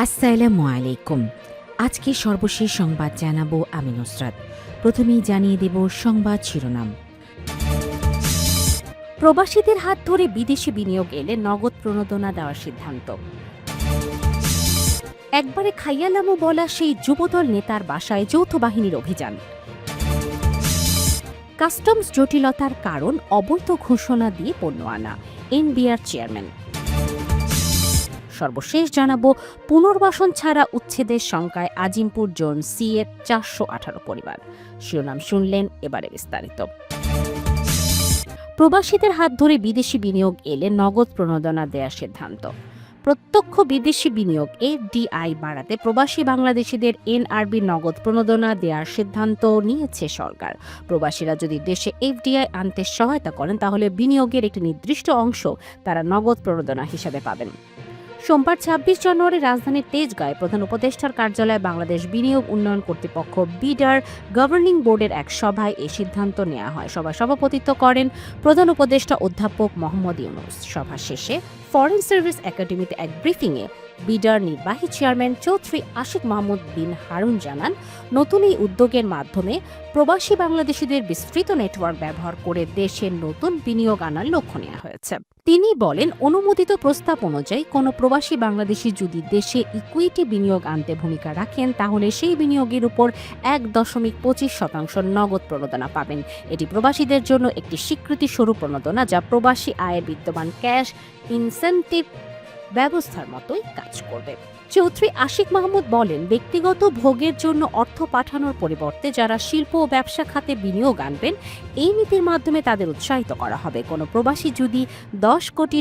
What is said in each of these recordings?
আসসালামু আলাইকুম। আজকে সর্বশেষ সংবাদ জানাবো আমি নুসরাত। প্রথমেই জানিয়ে দেব সংবাদ শিরোনাম। প্রবাসীদের হাত ধরে বিদেশি বিনিয়োগ এলে নগদ প্রণোদনা দেওয়ার সিদ্ধান্ত। একবারে খাইয়ালামু বলা সেই যুবদল নেতার বাসায় যৌথ বাহিনীর অভিযান। কাস্টমস জটিলতার কারণ অবৈধ ঘোষণা দিয়ে পণ্য আনা, এনবিআর চেয়ারম্যান। সর্বশেষ জানাবো পুনর্বাসন ছাড়া উচ্ছেদের শঙ্কায় আজিমপুর জোন সি এর 418 পরিবার। শিরোনাম শুনলেন, এবারে বিস্তারিত। প্রবাসীদের হাত ধরে বিদেশি বিনিয়োগ এলে নগদ প্রণোদনা দেওয়ার সিদ্ধান্ত। প্রত্যক্ষ বিদেশি বিনিয়োগ এফডিআই বাড়াতে প্রবাসী বাংলাদেশিদের এনআরবি নগদ প্রণোদনা দেওয়ার সিদ্ধান্ত নিয়েছে সরকার। প্রবাসীরা যদি দেশে এফডিআই আনতে সহায়তা করেন তাহলে বিনিয়োগের একটি নির্দিষ্ট অংশ তারা নগদ প্রণোদনা হিসাবে পাবেন। সোমবার 26 জানুয়ারি রাজধানীর তেজগাঁয়ে প্রধান উপদেষ্টার কার্যালয়ে বাংলাদেশ বিনিয়োগ উন্নয়ন কর্তৃপক্ষ বিডার গভর্নিং বোর্ডের এক সভায় এই সিদ্ধান্ত নেওয়া হয়। সভায় সভাপতিত্ব করেন প্রধান উপদেষ্টা অধ্যাপক মোহাম্মদ ইউনূস। সভা শেষে ফরেন সার্ভিস একাডেমিতে এক ব্রিফিংয়ে বিডার নির্বাহী চেয়ারম্যান চৌধুরী আশিক মাহমুদ বিন হারুন জানান, নতুন এই উদ্যোগের মাধ্যমে প্রবাসী বাংলাদেশিদের বিস্তৃত নেটওয়ার্ক ব্যবহার করে দেশে নতুন বিনিয়োগ আনার লক্ষ্য নেওয়া হয়েছে। তিনি বলেন, অনুমোদিত প্রস্তাব অনুযায়ী কোনো প্রবাসী বাংলাদেশি যদি দেশে ইকুইটি বিনিয়োগ আনতে ভূমিকা রাখেন তাহলে সেই বিনিয়োগের উপর 1.25% নগদ প্রণোদনা পাবেন। এটি প্রবাসীদের জন্য একটি স্বীকৃতি স্বরূপ প্রণোদনা যা প্রবাসী আয়ের বিদ্যমান ক্যাশ ইনসেন্টিভ ব্যবস্থার মতোই কাজ করবে। চৌধুরী আশিক মাহমুদ বলেন, ব্যক্তিগত ভোগের জন্য অর্থ পাঠানোর পরিবর্তে যারা শিল্প ও ব্যবসা খাতে বিনিয়োগ আনবেন এই নীতির মাধ্যমে তাদের উৎসাহিত করা হবে। কোনো প্রবাসী যদি $10 কোটি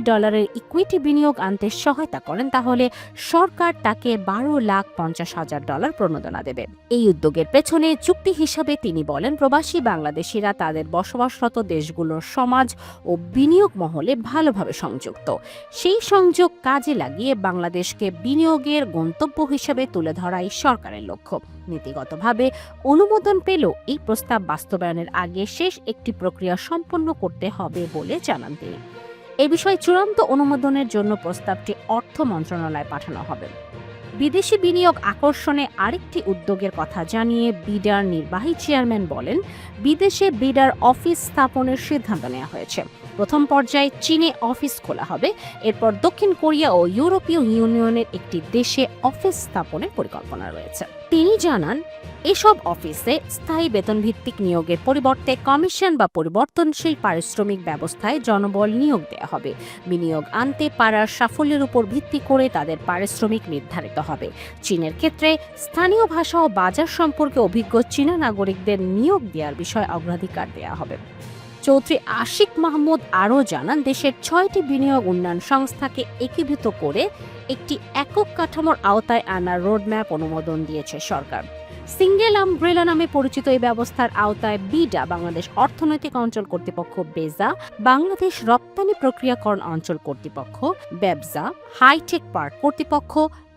ইকুইটি বিনিয়োগ আনতে সহায়তা করেন তাহলে সরকার তাকে $12,50,000 প্রণোদনা দেবে। এই উদ্যোগের পেছনে যুক্তি হিসাবে তিনি বলেন, প্রবাসী বাংলাদেশিরা তাদের বসবাসরত দেশগুলোর সমাজ ও বিনিয়োগ মহলে ভালোভাবে সংযুক্ত। সেই সংযোগ কাজে লাগিয়ে বাংলাদেশকে বিনিয়োগের গন্তব্য হিসেবে তুলে ধরাই সরকারের লক্ষ্য। নীতিগতভাবে অনুমোদন পেলেও এই প্রস্তাব বাস্তবায়নের আগে শেষ একটি প্রক্রিয়া সম্পন্ন করতে হবে বলে জানান তিনি। এ বিষয়ে চূড়ান্ত অনুমোদনের জন্য প্রস্তাবটি অর্থ মন্ত্রণালয়ে পাঠানো হবে। বিদেশি বিনিয়োগ আকর্ষণে আরেকটি উদ্যোগের কথা জানিয়ে বিডার নির্বাহী চেয়ারম্যান বলেন, বিদেশে বিডার অফিস স্থাপনের সিদ্ধান্ত নেওয়া হয়েছে। প্রথম পর্যায়ে চীনে অফিস খোলা হবে, এরপর দক্ষিণ কোরিয়া ও ইউরোপীয় ইউনিয়নের একটি দেশে অফিস স্থাপনের পরিকল্পনা রয়েছে। তিনি জানান, এসব অফিসে স্থায়ী বেতনভিত্তিক নিয়োগের পরিবর্তে কমিশন বা পরিবর্তনশীল পারিশ্রমিক ব্যবস্থায় জনবল নিয়োগ দেওয়া হবে। বিনিয়োগ আনতে পারার সাফল্যের উপর ভিত্তি করে তাদের পারিশ্রমিক নির্ধারিত হবে। চীনের ক্ষেত্রে স্থানীয় ভাষা ও বাজার সম্পর্কে অভিজ্ঞ চীনা নাগরিকদের নিয়োগ দেওয়ার বিষয়ে অগ্রাধিকার দেওয়া হবে। চৌধুরী আশিক মাহমুদ আরও জানান, দেশের 6টি বিনিয়োগ উন্নয়ন সংস্থাকে একীভূত করে একটি একক কাঠামোর আওতায় আনার রোডম্যাপ অনুমোদন দিয়েছে সরকার। সিঙ্গেল আমব্রেলা নামে পরিচিত এই ব্যবস্থার আওতায় বিডা, বাংলাদেশ অর্থনৈতিক অঞ্চল কর্তৃপক্ষ বেজা, বাংলাদেশ রপ্তানি প্রক্রিয়াকরণ অঞ্চল কর্তৃপক্ষ ব্যবসা, হাইটেক পার্ক কর্তৃপক্ষ,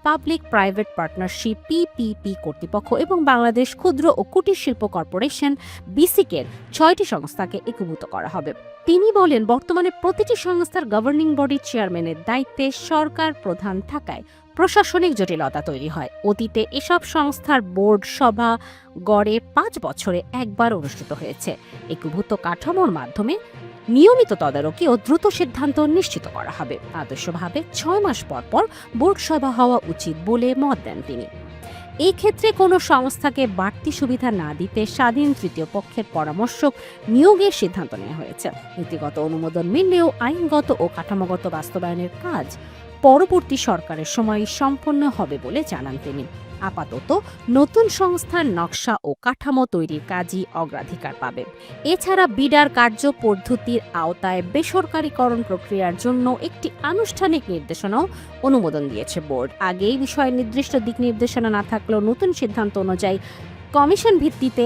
পাবলিক প্রাইভেট পার্টনারশিপ পিপিপি কর্তৃপক্ষ এবং বাংলাদেশ ক্ষুদ্র ও কুটির শিল্প কর্পোরেশন বিসিকের 6টি সংস্থাকে একীভূত করা হবে। তিনি বলেন, বর্তমানে প্রতিটি সংস্থার গভর্নিং বডি চেয়ারম্যানের দায়িত্বে সরকার প্রধান থাকায় প্রশাসনিক জটিলতা তৈরি হয়। অতীতে এসব সংস্থার বোর্ড সভা গড়ে 5 বছরে একবার অনুষ্ঠিত হয়েছে। একীভূত কাঠামোর মাধ্যমে নিয়মিত তদারকি ও দ্রুত সিদ্ধান্ত নিশ্চিত করা হবে। আদর্শভাবে 6 মাস পর পর বোর্ড সভা হওয়া উচিত বলে মত দেন তিনি। এই ক্ষেত্রে কোনো সংস্থাকে বাড়তি সুবিধা না দিতে স্বাধীন তৃতীয় পক্ষের পরামর্শক নিয়োগের সিদ্ধান্ত নেওয়া হয়েছে। নীতিগত অনুমোদন মিললেও আইনগত ও কাঠামোগত বাস্তবায়নের কাজ পরবর্তী সরকারের সময় সম্পন্ন হবে বলে জানান তিনি। আপাতত নতুন সংস্থার নকশা ও কাঠামো তৈরির কাজই অগ্রাধিকার পাবে। এছাড়া বিডার কার্যপদ্ধতির আওতায় বেসরকারীকরণ প্রক্রিয়ার জন্য একটি আনুষ্ঠানিক নির্দেশনাও অনুমোদন দিয়েছে বোর্ড। আগে এই বিষয়ে নির্দিষ্ট দিক নির্দেশনা না থাকলেও নতুন সিদ্ধান্ত অনুযায়ী কমিশন ভিত্তিতে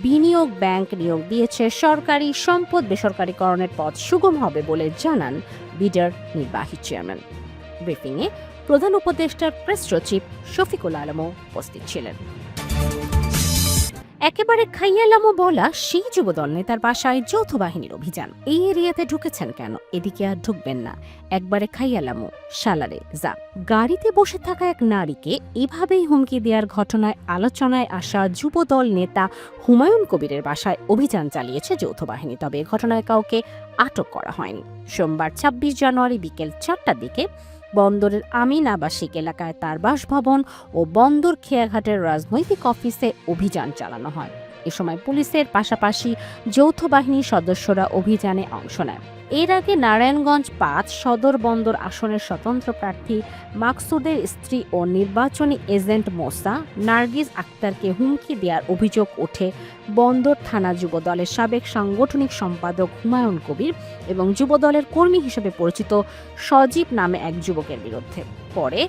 বিনিয়োগ ব্যাংক নিয়োগ দিয়েছে। সরকারি সম্পদ বেসরকারীকরণের পথ সুগম হবে বলে জানান বিডার নির্বাহী চেয়ারম্যান। ব্রিফিংয়ে প্রধান উপদেষ্টার প্রেস সচিব শফিকুল আলমও উপস্থিত ছিলেন। একেবারে খাইয়ালামো বলা সেই যুবদল নেতার বাসায় যৌথ বাহিনীর অভিযান। এই এরিয়াতে ঢুকেছেন কেন? এদিকে আর ঢুকবেন না, একবারে খাইয়ালামো শালারে যা। গাড়িতে বসে থাকা এক নারীকে এভাবেই হুমকি দেওয়ার ঘটনায় আলোচনায় আসা যুবদল নেতা হুমায়ুন কবিরের বাসায় অভিযান চালিয়েছে যৌথ বাহিনী। তবে এ ঘটনায় কাউকে আটক করা হয়নি। সোমবার ২৬ জানুয়ারি বিকেল ৪টার দিকে বন্দরের আমিন আবাসিক এলাকায় তার বাসভবন ও বন্দর খেয়াঘাটের রাজনৈতিক অফিসে অভিযান চালানো হয়। এ সময় পুলিশের পাশাপাশি যৌথ বাহিনীর সদস্যরা অভিযানে অংশ নেয়। এর আগে নারায়ণগঞ্জ ৫ সদর বন্দর আসনের স্বতন্ত্র প্রার্থী মাকসুদের স্ত্রী ও নির্বাচনী এজেন্ট মোসা নার্গিস আক্তারকে হুমকি দেওয়ার অভিযোগ ওঠে বন্দর থানা যুবদলের সাবেক সাংগঠনিক সম্পাদক হুমায়ুন কবির এবং যুবদলের কর্মী হিসেবে পরিচিত সজীব নামে এক যুবকের বিরুদ্ধে। পরে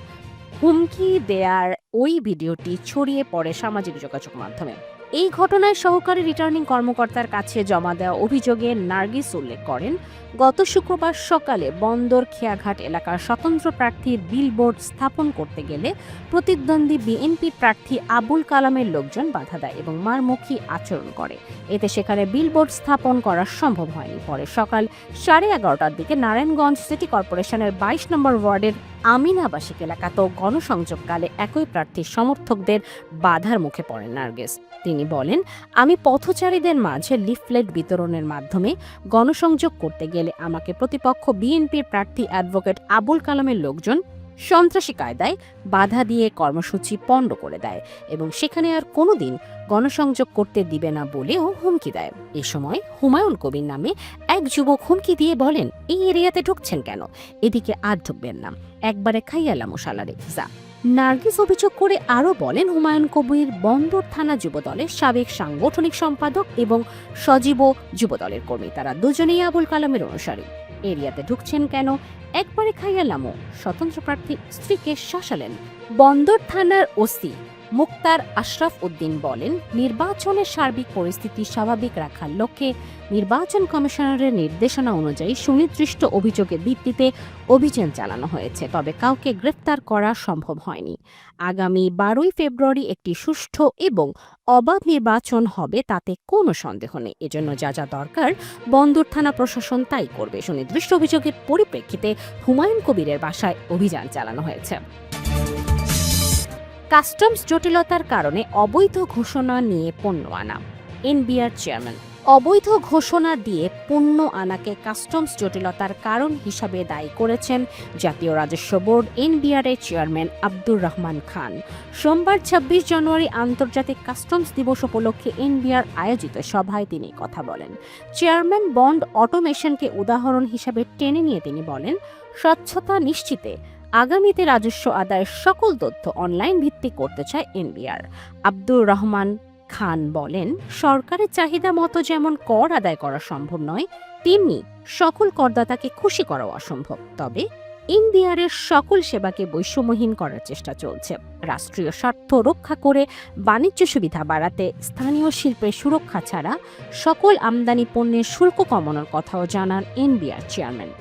হুমকি দেয়ার ওই ভিডিওটি ছড়িয়ে পড়ে সামাজিক যোগাযোগ মাধ্যমে। এই ঘটনায় সহকারী রিটার্নিং কর্মকর্তার কাছে জমা দেওয়া অভিযোগে নার্গিস উল্লেখ করেন, গত শুক্রবার সকালে বন্দর খেয়াঘাট এলাকার স্বতন্ত্র প্রার্থীর বিলবোর্ড স্থাপন করতে গেলে প্রতিদ্বন্দ্বী বিএনপি প্রার্থী আবুল কালামের লোকজন বাধা দেয় এবং মারমুখী আচরণ করে। এতে সেখানে বিলবোর্ড স্থাপন করা সম্ভব হয়নি। পরে সকাল 11:30টার দিকে নারায়ণগঞ্জ সিটি কর্পোরেশনের ২২ নম্বর ওয়ার্ডের আমিন আবাসিক এলাকাতেও গণসংযোগকালে একই প্রার্থীর সমর্থকদের বাধার মুখে পড়েন নার্গিস। তিনি বলেন, আমি পথচারীদের মাঝে লিফলেট বিতরণের মাধ্যমে গণসংযোগ করতে গেলে আমাকে প্রতিপক্ষ বিএনপির প্রার্থী অ্যাডভোকেট আবুল কালামের লোকজন সন্ত্রাসী কায়দায় বাধা দিয়ে কর্মসূচি পণ্ড করে দেয় এবং সেখানে আর কোনোদিন গণসংযোগ করতে দিবে না বলেও হুমকি দেয়। এ সময় হুমায়ুন কবির নামে এক যুবক হুমকি দিয়ে বলেন, এই এরিয়াতে ঢুকছেন কেন? এদিকে আর ঢুকবেন না, একবারে খাইয়ালামো শালারে যা। নার্গিস অভিযোগ করে আরও বলেন, হুমায়ুন কবির বন্দর থানা যুবদলের সাবেক সাংগঠনিক সম্পাদক এবং সজীব যুবদলের কর্মী। তারা দুজনেই আবুল কালামের অনুসারী। এরিয়াতে ঢুকছেন কেন? একবারে খাইয়ালামো। স্বতন্ত্র প্রার্থীর স্ত্রীকে শাসালেন। বন্দর থানার ওসি মুক্তার আশরাফ উদ্দিন বলেন, নির্বাচনের সার্বিক পরিস্থিতি স্বাভাবিক রাখার লক্ষ্যে নির্বাচন কমিশনারের নির্দেশনা অনুযায়ী সুনির্দিষ্ট অভিযোগের ভিত্তিতে অভিযান চালানো হয়েছে, তবে কাউকে গ্রেফতার করা সম্ভব হয়নি। আগামী ১২ই ফেব্রুয়ারি একটি সুষ্ঠু এবং অবাধ নির্বাচন হবে, তাতে কোনো সন্দেহ নেই। এজন্য যা যা দরকার বন্দর থানা প্রশাসন তাই করবে। সুনির্দিষ্ট অভিযোগের পরিপ্রেক্ষিতে হুমায়ুন কবিরের বাসায় অভিযান চালানো হয়েছে। কাস্টমস জটিলতার কারণে অবৈধ ঘোষণা নিয়ে পণ্য আনা। এনবিআর চেয়ারম্যান অবৈধ ঘোষণা দিয়ে পণ্য আনাকে কাস্টমস জটিলতার কারণ হিসাবে দায়ী করেছেন জাতীয় রাজস্ব বোর্ড এনবিআর এর চেয়ারম্যান আব্দুর রহমান খান। সোমবার ২৬ জানুয়ারি আন্তর্জাতিক কাস্টমস দিবস উপলক্ষে এনবিআর আয়োজিত সভায় তিনি কথা বলেন। চেয়ারম্যান বন্ড অটোমেশনকে উদাহরণ হিসাবে টেনে নিয়ে তিনি বলেন, স্বচ্ছতা নিশ্চিতে আগামীতে রাজস্ব আদায়ের সকল তথ্য অনলাইন ভিত্তিক করতে চায় এনবিআর। আব্দুর রহমান খান বলেন, সরকারের চাহিদা মতো যেমন কর আদায় করা সম্ভব নয়, তেমনি সকল করদাতাকে খুশি করাও অসম্ভব। তবে এনবিআর এর সকল সেবাকে বৈষম্যহীন করার চেষ্টা চলছে। রাষ্ট্রীয় স্বার্থ রক্ষা করে বাণিজ্য সুবিধা বাড়াতে স্থানীয় শিল্পের সুরক্ষা ছাড়া সকল আমদানি পণ্যের শুল্ক কমানোর কথাও জানান এনবিআর চেয়ারম্যান।